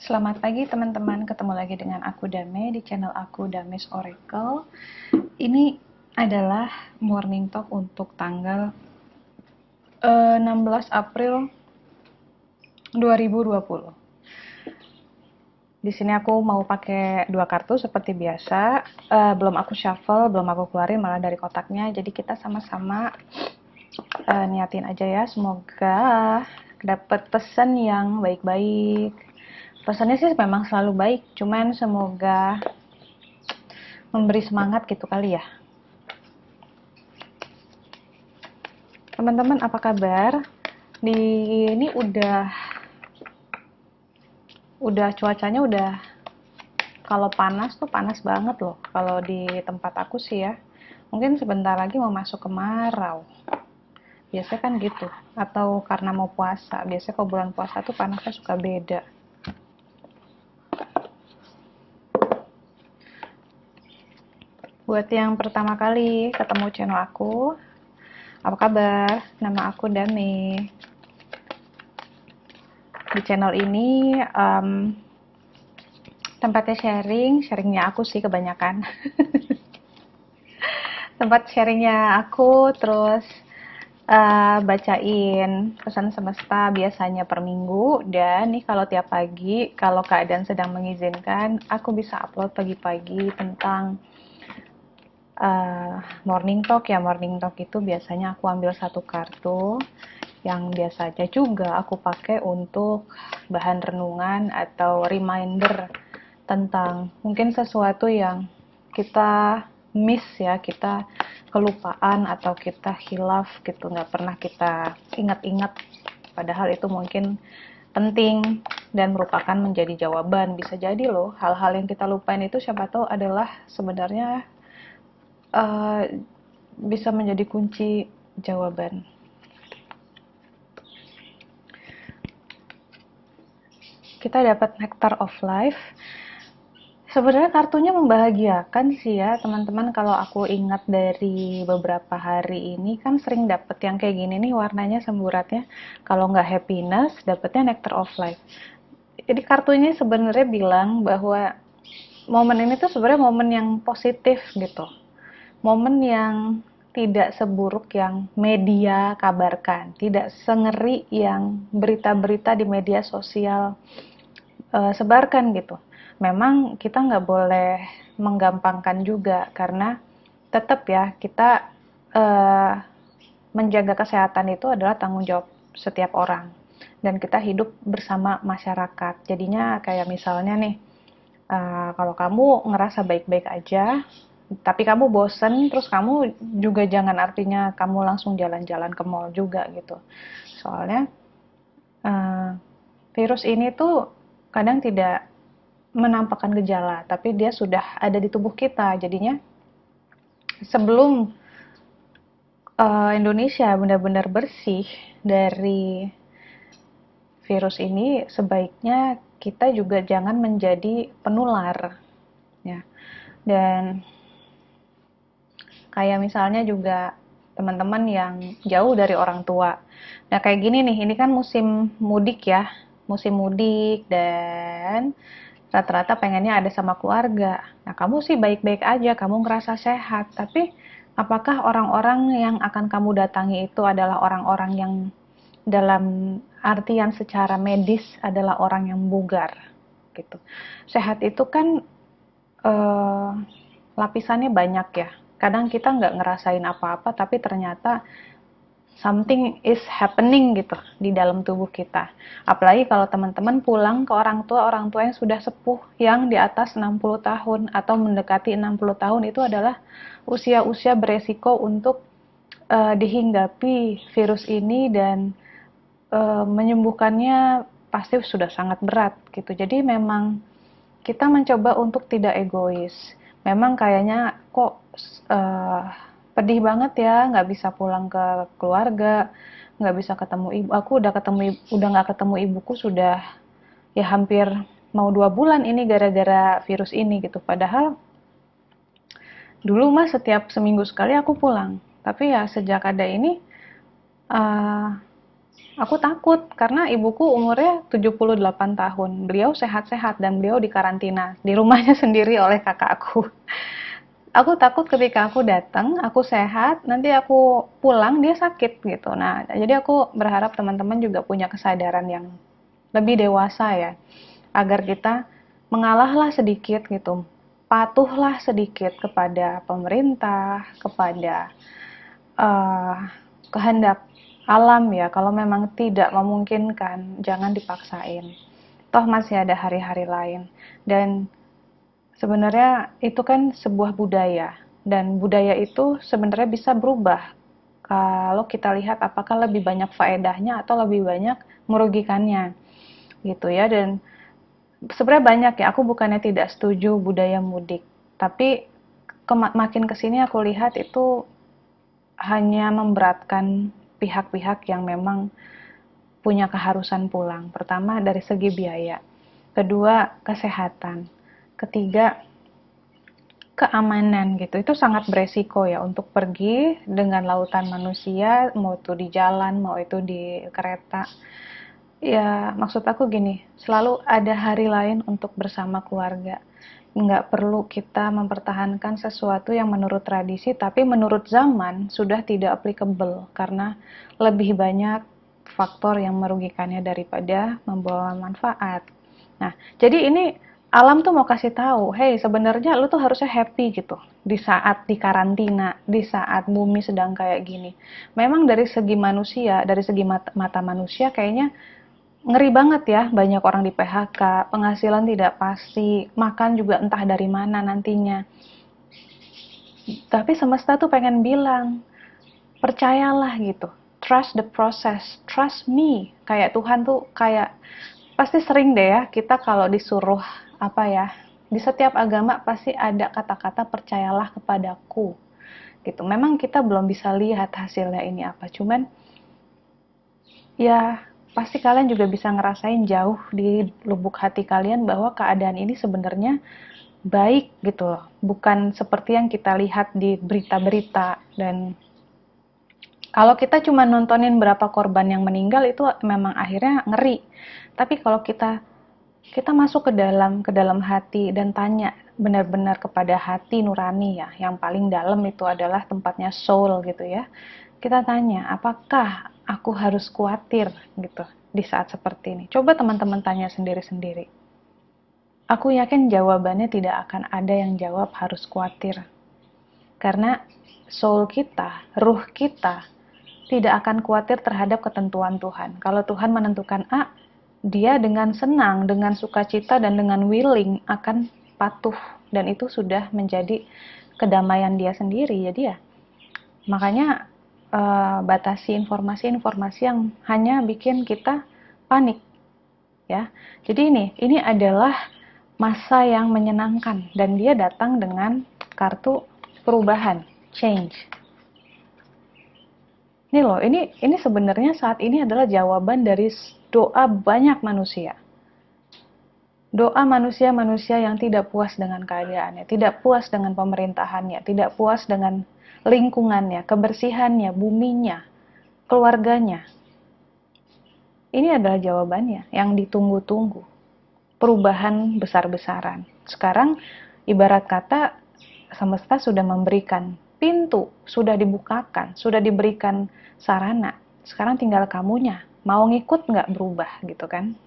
Selamat pagi teman-teman, ketemu lagi dengan aku Dame di channel aku Dame's Oracle. Ini adalah morning talk untuk tanggal 16 April 2020. Di sini aku mau pakai dua kartu seperti biasa. Belum aku shuffle, belum aku keluarin malah dari kotaknya. Jadi kita sama-sama niatin aja ya. Semoga dapat pesan yang baik-baik. Pesannya sih memang selalu baik, cuman semoga memberi semangat gitu kali ya. Teman-teman apa kabar? Di ini udah cuacanya udah, kalau panas tuh panas banget loh. Kalau di tempat aku sih ya. Mungkin sebentar lagi mau masuk kemarau. Biasanya kan gitu. Atau karena mau puasa. Biasanya kalau bulan puasa tuh panasnya suka beda. Buat yang pertama kali ketemu channel aku, apa kabar? Nama aku Dame. Di channel ini tempatnya sharingnya aku sih kebanyakan. Tempat sharingnya aku, terus bacain pesan semesta biasanya per minggu, dan nih kalau tiap pagi, kalau keadaan sedang mengizinkan, aku bisa upload pagi-pagi tentang morning talk ya. Morning talk itu biasanya aku ambil satu kartu yang biasanya juga aku pakai untuk bahan renungan atau reminder tentang mungkin sesuatu yang kita miss ya, kita kelupaan atau kita hilaf gitu, nggak pernah kita ingat-ingat, padahal itu mungkin penting dan merupakan menjadi jawaban. Bisa jadi loh hal-hal yang kita lupain itu siapa tahu adalah sebenarnya uh, bisa menjadi kunci jawaban. Kita dapat Nectar of Life. Sebenarnya kartunya membahagiakan sih ya teman-teman. Kalau aku ingat dari beberapa hari ini kan sering dapet yang kayak gini nih, warnanya semburatnya. Kalau nggak happiness, dapetnya Nectar of Life. Jadi kartunya sebenarnya bilang bahwa momen ini tuh sebenarnya momen yang positif gitu. Momen yang tidak seburuk yang media kabarkan, tidak sengeri yang berita-berita di media sosial sebarkan gitu. Memang kita nggak boleh menggampangkan juga, karena tetap ya kita uh, menjaga kesehatan itu adalah tanggung jawab setiap orang, dan kita hidup bersama masyarakat. Jadinya kayak misalnya nih, kalau kamu ngerasa baik-baik aja tapi kamu bosen, terus kamu juga jangan artinya kamu langsung jalan-jalan ke mall juga gitu. Soalnya uh, virus ini tuh kadang tidak menampakkan gejala, tapi dia sudah ada di tubuh kita. Jadinya sebelum Indonesia benar-benar bersih dari virus ini, sebaiknya kita juga jangan menjadi penular ya. Dan kayak misalnya juga teman-teman yang jauh dari orang tua. Nah kayak gini nih, ini kan musim mudik ya, musim mudik, dan rata-rata pengennya ada sama keluarga. Nah, kamu sih baik-baik aja, kamu ngerasa sehat, tapi apakah orang-orang yang akan kamu datangi itu adalah orang-orang yang dalam artian secara medis adalah orang yang bugar gitu. Sehat itu kan eh, lapisannya banyak ya. Kadang kita nggak ngerasain apa-apa, tapi ternyata something is happening gitu di dalam tubuh kita. Apalagi kalau teman-teman pulang ke orang tua yang sudah sepuh, yang di atas 60 tahun atau mendekati 60 tahun, itu adalah usia-usia beresiko untuk dihinggapi virus ini, dan menyembuhkannya pasti sudah sangat berat gitu. Jadi memang kita mencoba untuk tidak egois. Memang kayaknya kok uh, pedih banget ya, nggak bisa pulang ke keluarga, nggak bisa ketemu ibu. Aku udah nggak ketemu ibuku sudah ya hampir mau 2 bulan ini gara-gara virus ini gitu. Padahal dulu mah setiap seminggu sekali aku pulang. Tapi ya sejak ada ini, uh, Aku takut karena ibuku umurnya 78 tahun. Beliau sehat-sehat dan beliau dikarantina di rumahnya sendiri oleh kakakku. Aku takut ketika aku datang, aku sehat, nanti aku pulang dia sakit gitu. Nah, jadi aku berharap teman-teman juga punya kesadaran yang lebih dewasa ya, agar kita mengalahlah sedikit gitu, patuhlah sedikit kepada pemerintah, kepada eh, kehendak alam ya. Kalau memang tidak memungkinkan, jangan dipaksain. Toh masih ada hari-hari lain. Dan sebenarnya itu kan sebuah budaya, dan budaya itu sebenarnya bisa berubah kalau kita lihat apakah lebih banyak faedahnya atau lebih banyak merugikannya gitu ya. Dan sebenarnya banyak ya, aku bukannya tidak setuju budaya mudik, tapi makin kesini aku lihat itu hanya memberatkan pihak-pihak yang memang punya keharusan pulang. Pertama dari segi biaya, kedua kesehatan, ketiga keamanan gitu. Itu sangat beresiko ya untuk pergi dengan lautan manusia, mau itu di jalan, mau itu di kereta. Ya, maksud aku gini, selalu ada hari lain untuk bersama keluarga. Nggak perlu kita mempertahankan sesuatu yang menurut tradisi, tapi menurut zaman sudah tidak applicable, karena lebih banyak faktor yang merugikannya daripada membawa manfaat. Nah, jadi ini alam tuh mau kasih tahu, hey sebenarnya lu tuh harusnya happy gitu di saat di karantina, di saat bumi sedang kayak gini. Memang dari segi manusia, dari segi mata manusia kayaknya ngeri banget ya, banyak orang di PHK, penghasilan tidak pasti, makan juga entah dari mana nantinya. Tapi semesta tuh pengen bilang, percayalah gitu. Trust the process, trust me. Kayak Tuhan tuh kayak pasti sering deh ya kita kalau disuruh apa ya, di setiap agama pasti ada kata-kata percayalah kepadaku gitu. Memang kita belum bisa lihat hasilnya ini apa, cuman ya pasti kalian juga bisa ngerasain jauh di lubuk hati kalian bahwa keadaan ini sebenarnya baik gitu loh, bukan seperti yang kita lihat di berita-berita. Dan kalau kita cuma nontonin berapa korban yang meninggal itu memang akhirnya ngeri. Tapi kalau kita masuk ke dalam hati dan tanya benar-benar kepada hati nurani ya, yang paling dalam itu adalah tempatnya soul gitu ya. Kita tanya, apakah aku harus khawatir gitu di saat seperti ini? Coba teman-teman tanya sendiri-sendiri. Aku yakin jawabannya tidak akan ada yang jawab harus khawatir. Karena soul kita, ruh kita tidak akan khawatir terhadap ketentuan Tuhan. Kalau Tuhan menentukan A, dia dengan senang, dengan sukacita, dan dengan willing akan patuh. Dan itu sudah menjadi kedamaian dia sendiri. Jadi ya, makanya batasi informasi-informasi yang hanya bikin kita panik. Ya, jadi ini adalah masa yang menyenangkan, dan dia datang dengan kartu perubahan, change. Ini loh, ini sebenarnya saat ini adalah jawaban dari doa banyak manusia. Doa manusia-manusia yang tidak puas dengan keadaannya, tidak puas dengan pemerintahannya, tidak puas dengan lingkungannya, kebersihannya, buminya, keluarganya. Ini adalah jawabannya yang ditunggu-tunggu. Perubahan besar-besaran. Sekarang ibarat kata semesta sudah memberikan pintu, sudah dibukakan, sudah diberikan sarana. Sekarang tinggal kamunya, mau ngikut nggak berubah gitu kan?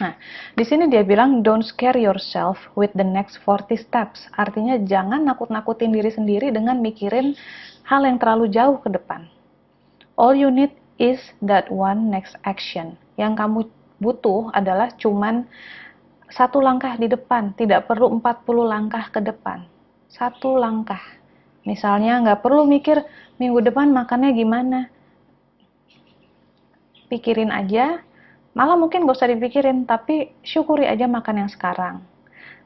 Nah, di sini dia bilang don't scare yourself with the next 40 steps. Artinya jangan nakut-nakutin diri sendiri dengan mikirin hal yang terlalu jauh ke depan. All you need is that one next action. Yang kamu butuh adalah cuman satu langkah di depan, tidak perlu 40 langkah ke depan. Satu langkah. Misalnya nggak perlu mikir minggu depan makannya gimana. Pikirin aja, malah mungkin gak usah dipikirin, tapi syukuri aja makan yang sekarang.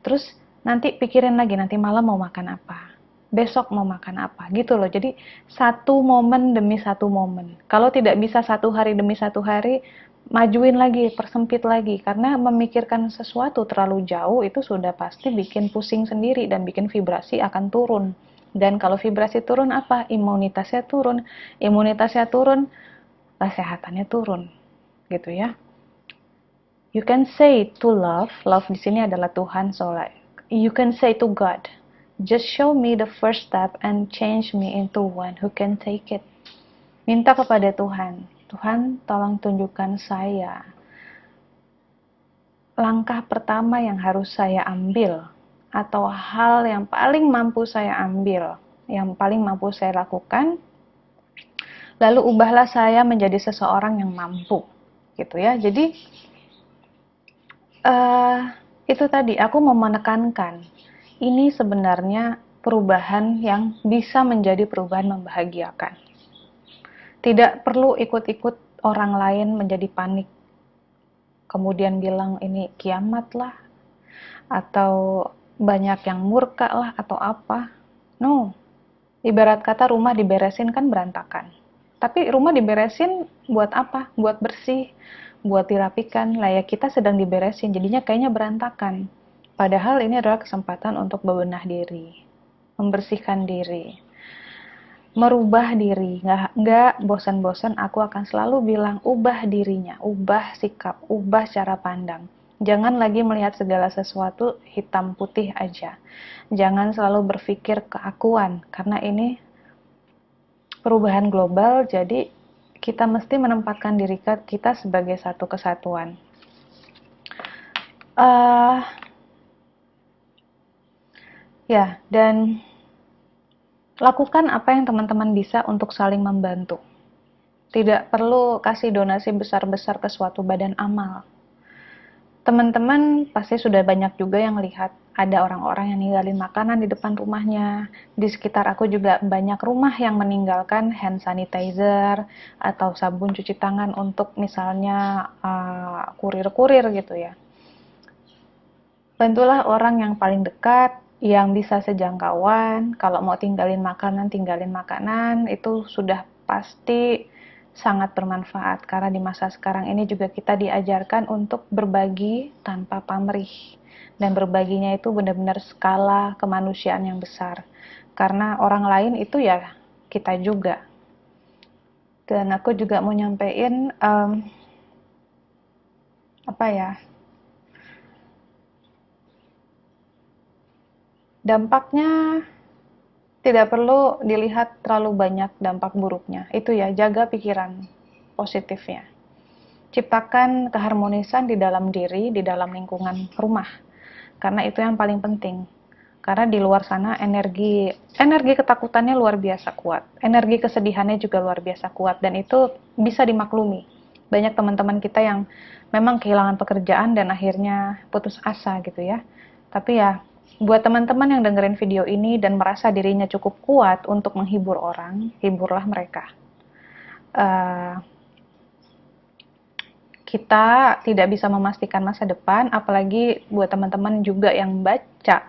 Terus nanti pikirin lagi, nanti malam mau makan apa, besok mau makan apa, gitu loh. Jadi satu momen demi satu momen. Kalau tidak bisa satu hari demi satu hari, majuin lagi, persempit lagi. Karena memikirkan sesuatu terlalu jauh itu sudah pasti bikin pusing sendiri dan bikin vibrasi akan turun. Dan kalau vibrasi turun apa? Imunitasnya turun. Imunitasnya turun, kesehatannya turun, gitu ya. You can say to love, love di sini adalah Tuhan, so like, you can say to God, just show me the first step and change me into one who can take it. Minta kepada Tuhan, Tuhan tolong tunjukkan saya langkah pertama yang harus saya ambil, atau hal yang paling mampu saya ambil, yang paling mampu saya lakukan, lalu ubahlah saya menjadi seseorang yang mampu, gitu ya. Jadi itu tadi aku mau menekankan, ini sebenarnya perubahan yang bisa menjadi perubahan membahagiakan. Tidak perlu ikut-ikut orang lain menjadi panik, kemudian bilang ini kiamat lah, atau banyak yang murka lah, atau apa. No, ibarat kata rumah diberesin kan berantakan. Tapi rumah diberesin buat apa? Buat bersih, buat dirapikan. Lah ya kita sedang diberesin, jadinya kayaknya berantakan. Padahal ini adalah kesempatan untuk bebenah diri, membersihkan diri, merubah diri. Nggak bosan-bosan aku akan selalu bilang ubah dirinya, ubah sikap, ubah cara pandang. Jangan lagi melihat segala sesuatu hitam putih aja. Jangan selalu berpikir keakuan, karena ini perubahan global, jadi kita mesti menempatkan diri kita sebagai satu kesatuan. Ya, dan lakukan apa yang teman-teman bisa untuk saling membantu. Tidak perlu kasih donasi besar-besar ke suatu badan amal. Teman-teman pasti sudah banyak juga yang lihat ada orang-orang yang ninggalin makanan di depan rumahnya. Di sekitar aku juga banyak rumah yang meninggalkan hand sanitizer atau sabun cuci tangan untuk misalnya kurir-kurir gitu ya. Bantulah orang yang paling dekat, yang bisa sejangkauan. Kalau mau tinggalin makanan, itu sudah pasti sangat bermanfaat, karena di masa sekarang ini juga kita diajarkan untuk berbagi tanpa pamrih, dan berbaginya itu benar-benar skala kemanusiaan yang besar, karena orang lain itu ya kita juga. Dan aku juga mau nyampein dampaknya tidak perlu dilihat terlalu banyak dampak buruknya. Itu ya, jaga pikiran positifnya. Ciptakan keharmonisan di dalam diri, di dalam lingkungan rumah. Karena itu yang paling penting. Karena di luar sana energi ketakutannya luar biasa kuat. Energi kesedihannya juga luar biasa kuat, dan itu bisa dimaklumi. Banyak teman-teman kita yang memang kehilangan pekerjaan dan akhirnya putus asa gitu ya. Tapi ya, buat teman-teman yang dengerin video ini dan merasa dirinya cukup kuat untuk menghibur orang, hiburlah mereka. Kita tidak bisa memastikan masa depan, apalagi buat teman-teman juga yang baca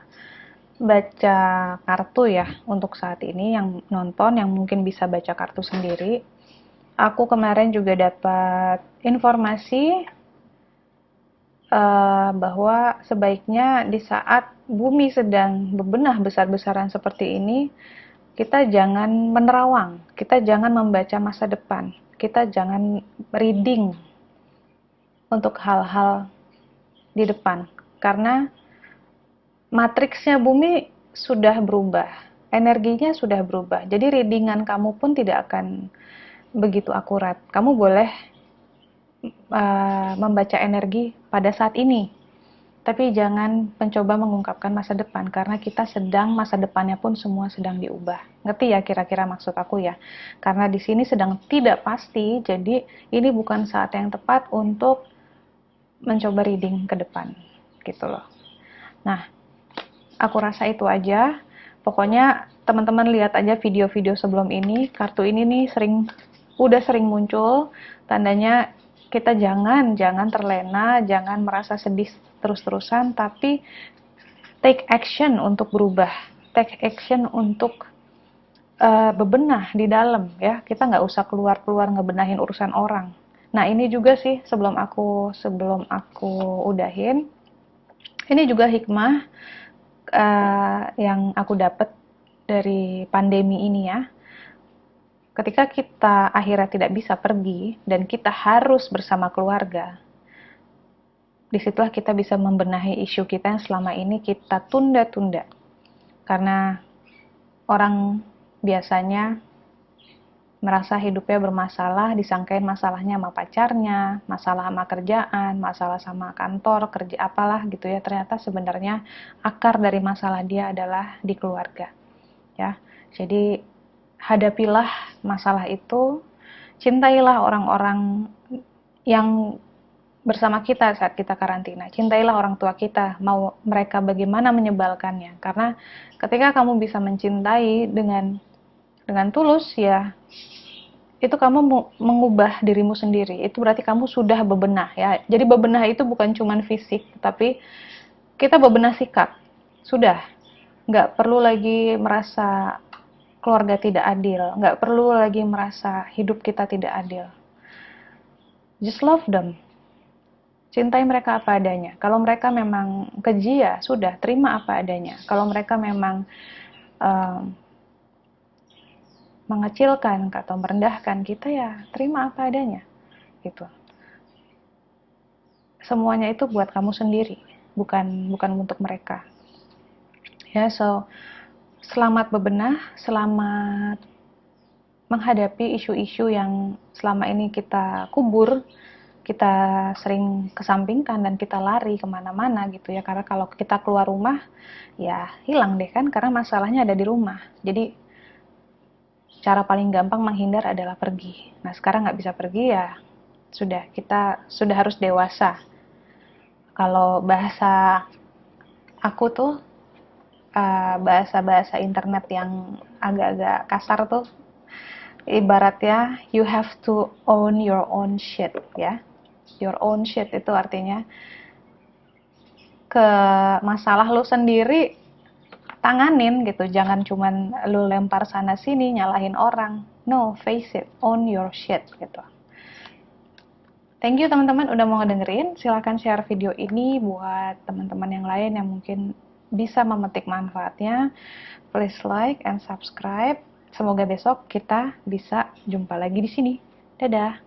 kartu ya untuk saat ini, yang nonton, yang mungkin bisa baca kartu sendiri. Aku kemarin juga dapat informasi bahwa sebaiknya di saat bumi sedang bebenah besar-besaran seperti ini, kita jangan menerawang, kita jangan membaca masa depan, kita jangan reading untuk hal-hal di depan, karena matriksnya bumi sudah berubah, energinya sudah berubah, jadi readingan kamu pun tidak akan begitu akurat. Kamu boleh membaca energi pada saat ini, tapi jangan mencoba mengungkapkan masa depan, karena kita sedang, masa depannya pun semua sedang diubah. Ngerti ya kira-kira maksud aku ya? Karena di sini sedang tidak pasti, jadi ini bukan saat yang tepat untuk mencoba reading ke depan, gitu loh. Nah, aku rasa itu aja. Pokoknya teman-teman lihat aja video-video sebelum ini. Kartu ini nih udah sering muncul. Tandanya kita jangan terlena, jangan merasa sedih terus-terusan, tapi take action untuk berubah, take action untuk bebenah di dalam ya. Kita nggak usah keluar ngebenahin urusan orang. Nah, ini juga sih sebelum aku udahin, ini juga hikmah yang aku dapat dari pandemi ini ya. Ketika kita akhirnya tidak bisa pergi dan kita harus bersama keluarga, disitulah kita bisa membenahi isu kita yang selama ini kita tunda-tunda. Karena orang biasanya merasa hidupnya bermasalah, disangkain masalahnya sama pacarnya, masalah sama kerjaan, masalah sama kantor, kerja apalah gitu ya. Ternyata sebenarnya akar dari masalah dia adalah di keluarga. Ya. Jadi hadapilah masalah itu, cintailah orang-orang yang bersama kita saat kita karantina. Cintailah orang tua kita, mau mereka bagaimana menyebalkannya. Karena ketika kamu bisa mencintai dengan tulus, ya itu kamu mengubah dirimu sendiri. Itu berarti kamu sudah bebenah ya. Jadi bebenah itu bukan cuma fisik, tapi kita bebenah sikap. Sudah, nggak perlu lagi merasa keluarga tidak adil, nggak perlu lagi merasa hidup kita tidak adil. Just love them. Cintai mereka apa adanya. Kalau mereka memang keji, ya sudah, terima apa adanya. Kalau mereka memang mengecilkan atau merendahkan kita, ya terima apa adanya gitu. Semuanya itu buat kamu sendiri, bukan untuk mereka ya. So selamat bebenah, selamat menghadapi isu-isu yang selama ini kita kubur, kita sering kesampingkan dan kita lari kemana-mana gitu ya. Karena kalau kita keluar rumah ya hilang deh kan, karena masalahnya ada di rumah. Jadi cara paling gampang menghindar adalah pergi. Nah sekarang nggak bisa pergi, ya sudah, kita sudah harus dewasa. Kalau bahasa aku tuh, bahasa-bahasa internet yang agak-agak kasar tuh, ibaratnya you have to own your own shit ya. Your own shit itu artinya ke masalah lu sendiri tanganin gitu, jangan cuman lu lempar sana sini nyalahin orang. No, face it, own your shit gitu. Thank you teman-teman udah mau ngedengerin. Silahkan share video ini buat teman-teman yang lain yang mungkin bisa memetik manfaatnya. Please like and subscribe. Semoga besok kita bisa jumpa lagi di sini. Dadah.